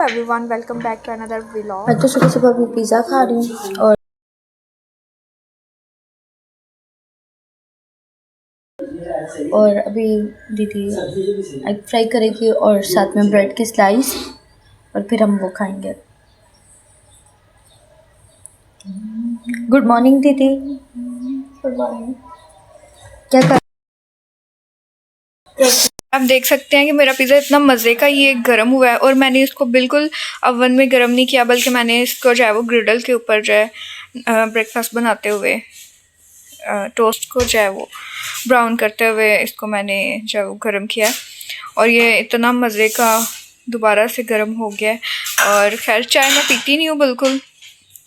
Everyone welcome back to another vlog. मैं तो सुबह सुबह अभी पिज़्ज़ा खा रही हूँ और अभी दीदी एग फ्राई करेगी और साथ में ब्रेड की स्लाइस और फिर हम वो खाएंगे। गुड मॉर्निंग दीदी। Good morning. क्या कर आप देख सकते हैं कि मेरा पिज़्ज़ा इतना मज़े का ये गर्म हुआ है और मैंने इसको बिल्कुल ओवन में गर्म नहीं किया, बल्कि मैंने इसको जो है वो ग्रिडल के ऊपर जो है ब्रेकफास्ट बनाते हुए टोस्ट को जो है वो ब्राउन करते हुए इसको मैंने जो है वो गर्म किया और ये इतना मज़े का दोबारा से गर्म हो गया है। और खैर चाय मैं पीती नहीं हूँ बिल्कुल,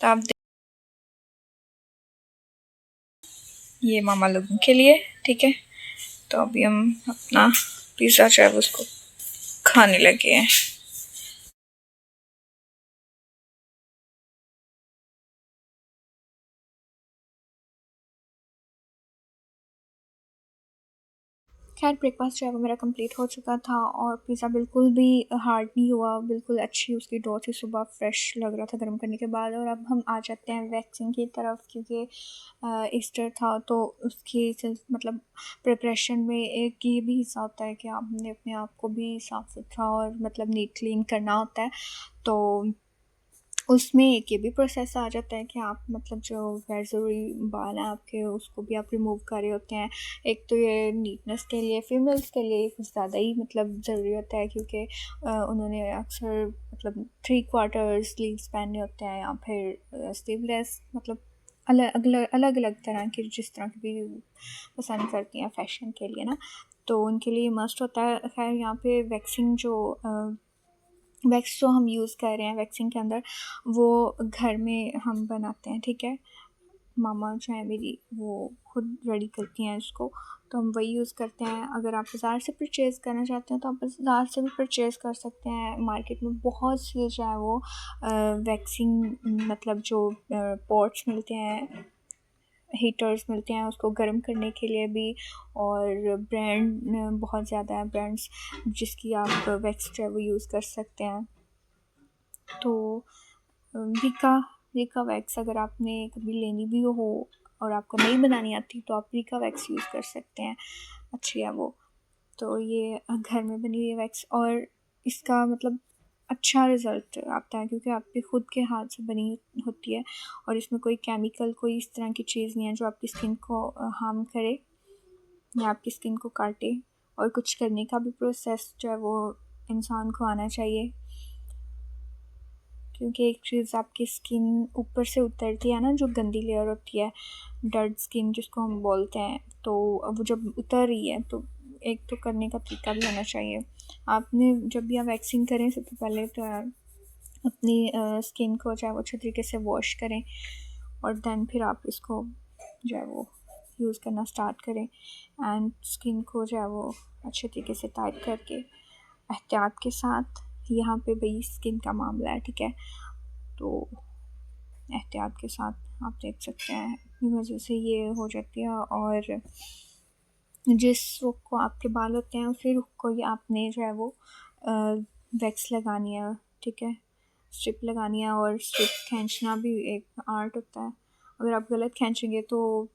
तो आप ये मामा लोगों के लिए ठीक है। तो अभी हम अपना पिज़्ज़ा जो है उसको खाने लगे हैं। खैर ब्रेकफास्ट जो है वो मेरा कंप्लीट हो चुका था और पिज़्ज़ा बिल्कुल भी हार्ड नहीं हुआ, बिल्कुल अच्छी उसकी डो थी, सुबह फ्रेश लग रहा था गर्म करने के बाद। और अब हम आ जाते हैं वैक्सिंग की तरफ, क्योंकि ईस्टर था तो उसकी मतलब प्रिपरेशन में एक ये भी हिस्सा होता है कि आपने अपने आप को भी साफ़ सुथरा और मतलब नीट क्लीन करना होता है। तो उसमें एक ये भी प्रोसेस आ जाता है कि आप मतलब जो गैर ज़रूरी बाल हैं आपके उसको भी आप रिमूव कर रहे होते हैं। एक तो ये नीटनेस के लिए फीमेल्स के लिए कुछ ज़्यादा ही मतलब ज़रूरी होता है, क्योंकि उन्होंने अक्सर मतलब 3/4 स्लीव्स पहने होते हैं या फिर स्लीवलेस, मतलब अलग अलग अलग तरह की जिस तरह की भी पसंद करती हैं फ़ैशन के लिए ना, तो उनके लिए मस्ट होता है। खैर यहाँ पे वैक्सिंग जो वैक्स जो हम यूज़ कर रहे हैं वैक्सिंग के अंदर, वो घर में हम बनाते हैं, ठीक है। मामा जो है मेरी वो खुद रेडी करती हैं इसको, तो हम वही यूज़ करते हैं। अगर आप बाज़ार से परचेज़ करना चाहते हैं तो आप बाज़ार से भी परचेज़ कर सकते हैं। मार्केट में बहुत सी जो है वो वैक्सिंग मतलब जो पॉट्स मिलते हैं, हीटर्स मिलते हैं उसको गर्म करने के लिए भी, और ब्रांड बहुत ज़्यादा है ब्रांड्स जिसकी आप वैक्स जो है वो यूज़ कर सकते हैं। तो वीका वीका वैक्स अगर आपने कभी लेनी भी हो और आपको नहीं बनानी आती तो आप वीका वैक्स यूज़ कर सकते हैं, अच्छी है वो। तो ये घर में बनी हुई वैक्स और इसका मतलब अच्छा रिज़ल्ट आता है, क्योंकि आपके ख़ुद के हाथ से बनी होती है और इसमें कोई केमिकल कोई इस तरह की चीज़ नहीं है जो आपकी स्किन को हार्म करे या आपकी स्किन को काटे। और कुछ करने का भी प्रोसेस जो है वो इंसान को आना चाहिए, क्योंकि एक चीज़ आपकी स्किन ऊपर से उतरती है ना, जो गंदी लेयर होती है डेड स्किन जिसको हम बोलते हैं, तो वो जब उतर रही है तो एक तो करने का तरीका भी होना चाहिए। आपने जब भी आप वैक्सिंग करें सबसे पहले तो अपनी स्किन को जो है वो अच्छे तरीके से वॉश करें और दैन फिर आप इसको जो है वो यूज़ करना स्टार्ट करें। एंड स्किन को जो है वो अच्छे तरीके से टाइट करके एहतियात के साथ, यहाँ पे भाई स्किन का मामला है, ठीक है, तो एहतियात के साथ आप देख सकते हैं इतनी वजह से ये हो जाती है। और जिस रुख को आपके बाल होते हैं उसी रुख को ही आपने जो है वो वैक्स लगानी है, ठीक है, स्ट्रिप लगानी है। और स्ट्रिप खींचना भी एक आर्ट होता है, अगर आप गलत खींचेंगे तो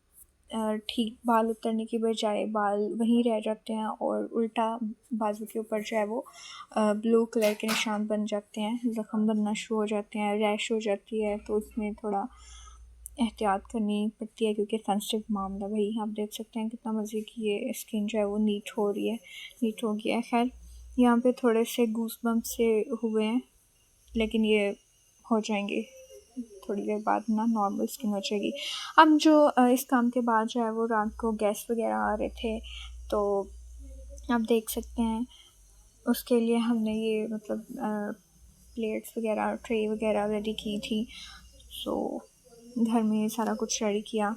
ठीक बाल उतरने की बजाय बाल वहीं रह जाते हैं और उल्टा बाजू के ऊपर जो है वो ब्लू कलर के निशान बन जाते हैं, ज़ख़म बनना शुरू हो जाते हैं, रैश हो जाती है। तो उसमें थोड़ा एहतियात करनी पड़ती है, क्योंकि सेंसिटिव मामला भाई आप देख सकते हैं कितना मज़े की ये स्किन जो है वो नीट हो रही है, नीट हो गया है। खैर यहाँ पे थोड़े से गूस बम्प से हुए हैं, लेकिन ये हो जाएंगे थोड़ी देर बाद ना, नॉर्मल स्किन हो जाएगी। अब जो इस काम के बाद जो है वो रात को गेस्ट वगैरह आ रहे थे, तो आप देख सकते हैं उसके लिए हमने ये मतलब प्लेट्स वगैरह ट्रे वगैरह रेडी की थी। सो घर में सारा कुछ रेडी किया,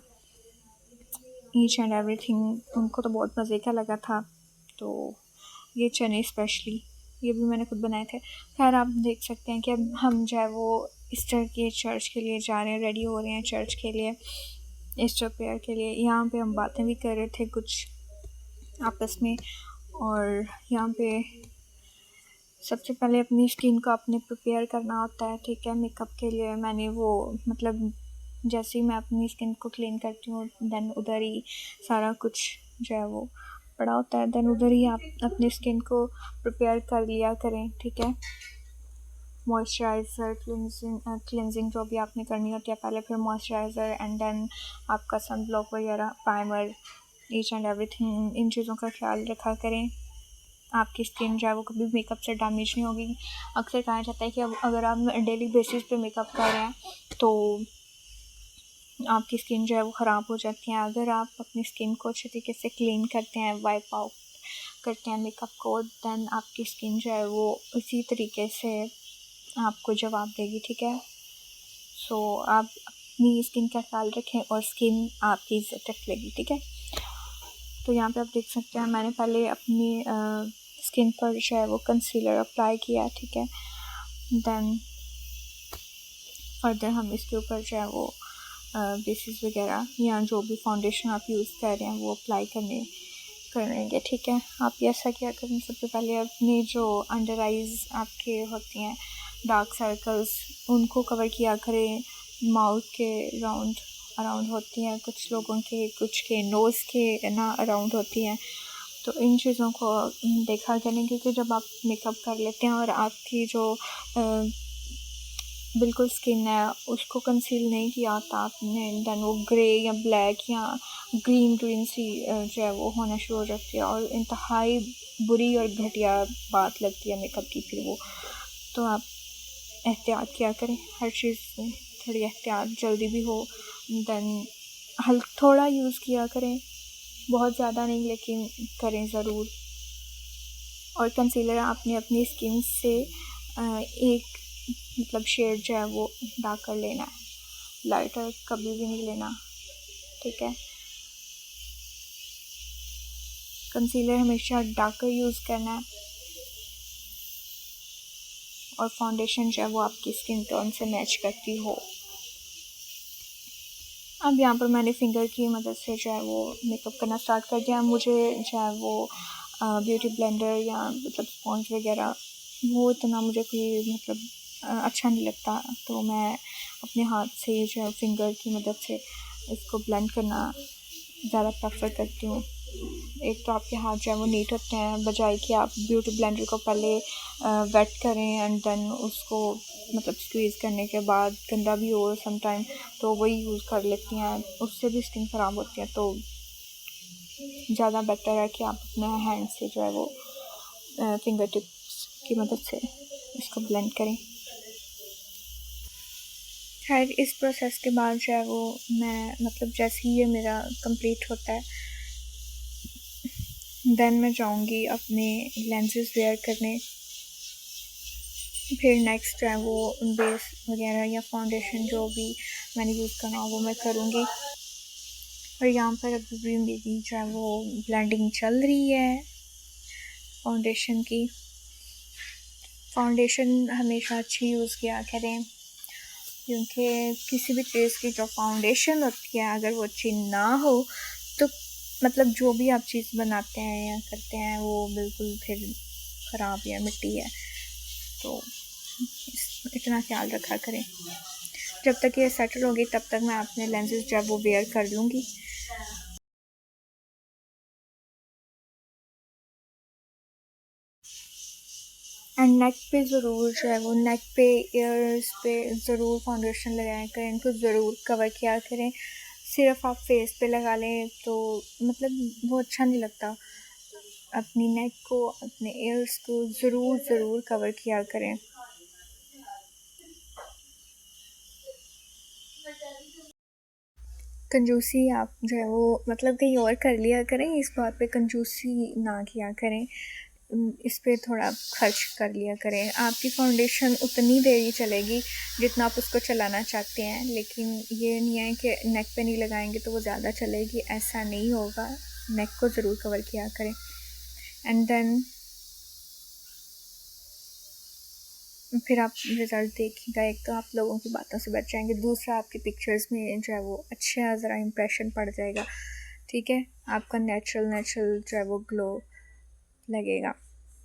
ईच एंड एवरीथिंग। उनको तो बहुत मज़े का लगा था। तो ये चने स्पेशली ये भी मैंने खुद बनाए थे। खैर आप देख सकते हैं कि अब हम जो है वो ईस्टर के चर्च के लिए जा रहे हैं, रेडी हो रहे हैं चर्च के लिए, ईस्टर प्रेयर के लिए। यहाँ पे हम बातें भी कर रहे थे कुछ आपस में, और यहाँ पे सबसे पहले अपनी स्किन को आपने प्रिपेयर करना होता है, ठीक है। मेकअप के लिए मैंने वो मतलब जैसे ही मैं अपनी स्किन को क्लीन करती हूँ देन उधर ही सारा कुछ जो है वो पड़ा होता है, देन उधर ही आप अपनी स्किन को प्रिपेयर कर लिया करें, ठीक है। मॉइस्चराइज़र, क्लिनजिंग जो भी आपने करनी होती है पहले, फिर मॉइस्चराइज़र एंड देन आपका सन ब्लॉक वगैरह, प्राइमर, ईच एंड एवरीथिंग। इन चीज़ों का ख्याल रखा करें। आपकी स्किन जो है वो कभी मेकअप से डैमेज नहीं होगी। अक्सर कहा जाता है कि अब अगर आप डेली बेसिस पे मेकअप कर रहे हैं तो आपकी स्किन जो है वो ख़राब हो जाती है। अगर आप अपनी स्किन को अच्छे तरीके से क्लीन करते हैं, वाइप आउट करते हैं मेकअप को, देन आपकी स्किन जो है वो उसी तरीके से आपको जवाब देगी, ठीक है। सो आप अपनी स्किन का ख्याल रखें और स्किन आपकी इज्जत रख लेगी, ठीक है। तो यहाँ पे आप देख सकते हैं मैंने पहले अपनी स्किन पर जो है वो कंसीलर अप्लाई किया, ठीक है। देन फर्दर हम इसके ऊपर जो है वो बेसिस वगैरह या जो भी फाउंडेशन आप यूज़ कर रहे हैं वो अप्लाई करेंगे, ठीक है। आप ऐसा क्या करें, सबसे पहले अपने जो अंडर आइज़ आपके होती हैं डार्क सर्कल्स उनको कवर किया करें। माउथ के अराउंड होती हैं कुछ लोगों के, कुछ के नोज़ के ना अराउंड होती हैं। तो इन चीज़ों को देखा करें, क्योंकि जब आप मेकअप कर लेते हैं और आपकी जो बिल्कुल स्किन है उसको कंसील नहीं किया होता आपने, देन वो ग्रे या ब्लैक या ग्रीन सी जो है वो होना शुरू हो जाती है और इंतहाई बुरी और घटिया बात लगती है मेकअप की फिर वो। तो आप एहतियात किया करें हर चीज़ में, थोड़ी एहतियात जल्दी भी हो, देन थोड़ा यूज़ किया करें, बहुत ज़्यादा नहीं लेकिन करें ज़रूर। और कंसीलर आपने अपनी स्किन से एक मतलब शेड जो है वो डार्क कर लेना है, लाइटर कभी भी नहीं लेना, ठीक है। कंसीलर हमेशा डार्कर यूज़ करना है और फाउंडेशन जो है वो आपकी स्किन टोन से मैच करती हो। अब यहाँ पर मैंने फिंगर की मदद से जो है वो मेकअप करना स्टार्ट कर दिया। मुझे जो है वो ब्यूटी ब्लेंडर या मतलब स्पॉन्ज वगैरह वो इतना मुझे कोई मतलब अच्छा नहीं लगता, तो मैं अपने हाथ से ही जो है फिंगर की मदद से इसको ब्लेंड करना ज़्यादा प्रेफर करती हूँ। एक तो आपके हाथ जो है वो नीट होते हैं, बजाय कि आप ब्यूटी ब्लेंडर को पहले वेट करें एंड देन उसको मतलब स्क्वीज़ करने के बाद गंदा भी हो समटाइम तो वही यूज़ कर लेती हैं, उससे भी स्किन ख़राब होती है। तो ज़्यादा बेटर है कि आप अपने हैंड से जो है वो फिंगर टिप्स की मदद से इसको ब्लेंड करें। खैर इस प्रोसेस के बाद जो है वो मैं मतलब जैसे ही ये मेरा कंप्लीट होता है देन मैं जाऊँगी अपने लेंसेज वेयर करने। फिर नेक्स्ट जो है वो बेस वगैरह या फाउंडेशन जो भी मैंने यूज़ करना हो वो मैं करूँगी। और यहाँ पर अभी भी मेरी जो है वो ब्लेंडिंग चल रही है फाउंडेशन की। फाउंडेशन हमेशा अच्छी यूज़ किया करें, क्योंकि किसी भी चीज़ की जो फाउंडेशन होती है अगर वो अच्छी ना हो तो मतलब जो भी आप चीज़ बनाते हैं या करते हैं वो बिल्कुल फिर ख़राब या मिट्टी है। तो इतना ख्याल रखा करें। जब तक ये सेटल होगी तब तक मैं अपने लेंसेज जो है वो वेयर कर लूँगी। एंड नेक पे ज़रूर जो है वो नेक पे ईयर्स पे ज़रूर फाउंडेशन लगाया करें, इनको ज़रूर कवर किया करें। सिर्फ आप फेस पे लगा लें तो मतलब वो अच्छा नहीं लगता। अपनी नेक को अपने ईयर्स को ज़रूर कवर किया करें। कंजूसी आप जो है वो मतलब कहीं और कर लिया करें, इस बात पे कंजूसी ना किया करें, इस पे थोड़ा खर्च कर लिया करें। आपकी फाउंडेशन उतनी देर ही चलेगी जितना आप उसको चलाना चाहते हैं, लेकिन ये नहीं है कि नेक पे नहीं लगाएंगे तो वो ज़्यादा चलेगी, ऐसा नहीं होगा। नेक को ज़रूर कवर किया करें एंड देन फिर आप रिज़ल्ट देखिएगा। एक तो आप लोगों की बातों से बच जाएंगे, दूसरा आपकी पिक्चर्स में जो है वो अच्छा ज़रा इम्प्रेशन पड़ जाएगा, ठीक है। आपका नेचुरल जो है वो ग्लो लगेगा।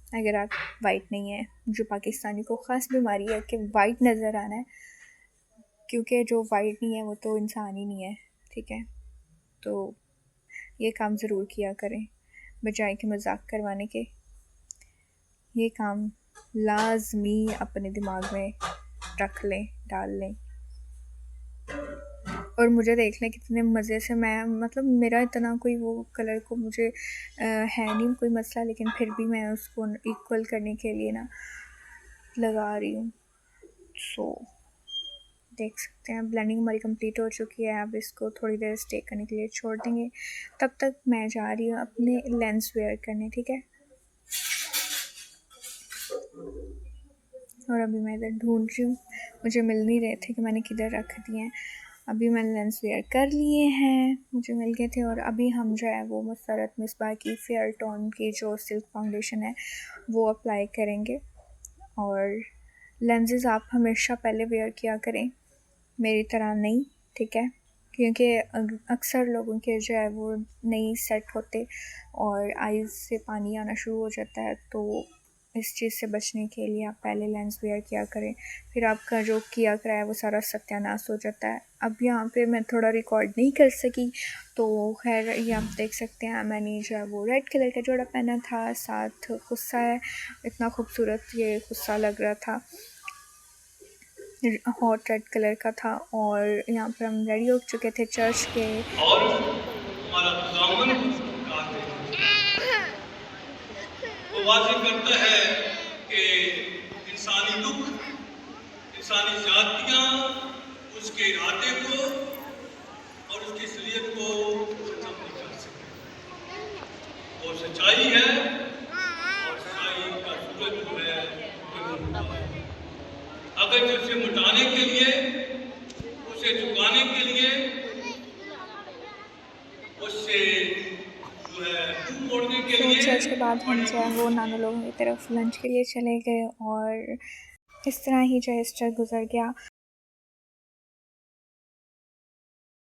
अगर आप वाइट नहीं है, जो पाकिस्तानी को ख़ास बीमारी है कि वाइट नज़र आना है, क्योंकि जो वाइट नहीं है वो तो इंसान ही नहीं है, ठीक है। तो ये काम ज़रूर किया करें बजाय कि मजाक करवाने के। ये काम लाजमी अपने दिमाग में रख लें, डाल लें। और मुझे देख लें कितने मज़े से मैं, मतलब मेरा इतना कोई वो कलर को मुझे है नहीं कोई मसला, लेकिन फिर भी मैं उसको इक्वल करने के लिए ना लगा रही हूँ। सो देख सकते हैं ब्लेंडिंग हमारी कंप्लीट हो चुकी है। अब इसको थोड़ी देर स्टे करने के लिए छोड़ देंगे। तब तक मैं जा रही हूँ अपने लेंस वेयर करने, ठीक है। और अभी मैं इधर ढूंढ रही हूँ, मुझे मिल नहीं रहे थे कि मैंने किधर रख दिए हैं। अभी मैंने लेंस वेयर कर लिए हैं, मुझे मिल गए थे। और अभी हम जो है वो मसरत मिसबा की फेयर टोन की जो सिल्क फाउंडेशन है वो अप्लाई करेंगे। और लेंसेज आप हमेशा पहले वेयर किया करें, मेरी तरह नहीं, ठीक है, क्योंकि अक्सर लोगों के जो है वो नहीं सेट होते और आईज़ से पानी आना शुरू हो जाता है। तो इस चीज़ से बचने के लिए आप पहले लेंस वेयर किया करें, फिर आपका जो किया करा है वो सारा सत्यानाश हो जाता है। अब यहाँ पे मैं थोड़ा रिकॉर्ड नहीं कर सकी, तो खैर ये आप देख सकते हैं मैंने जो है वो रेड कलर का जोड़ा पहना था, साथ गुस्सा है, इतना खूबसूरत ये गुस्सा लग रहा था, हॉट रेड कलर का था। और यहाँ पर हम रेडी हो चुके थे चर्च के। और हमारा खुदावंद कादिर वो वाज़ेह करता है कि इंसानी दुख, इंसानी ज़ातियाँ उसके इरादे को और उसकी शरीयत को ख़त्म नहीं कर सकते। वो सच्चाई है और सच्चाई का सूरज जो है वो है। अगर उसे मिटाने के लिए, उसे झुकाने के लिए, उससे जो है मुंह मोड़ने के तो लिए चर्च के बाद हम जो है वो नाना लोगों की तरफ लंच के लिए चले गए और इस तरह ही जो है ईस्टर गुजर गया।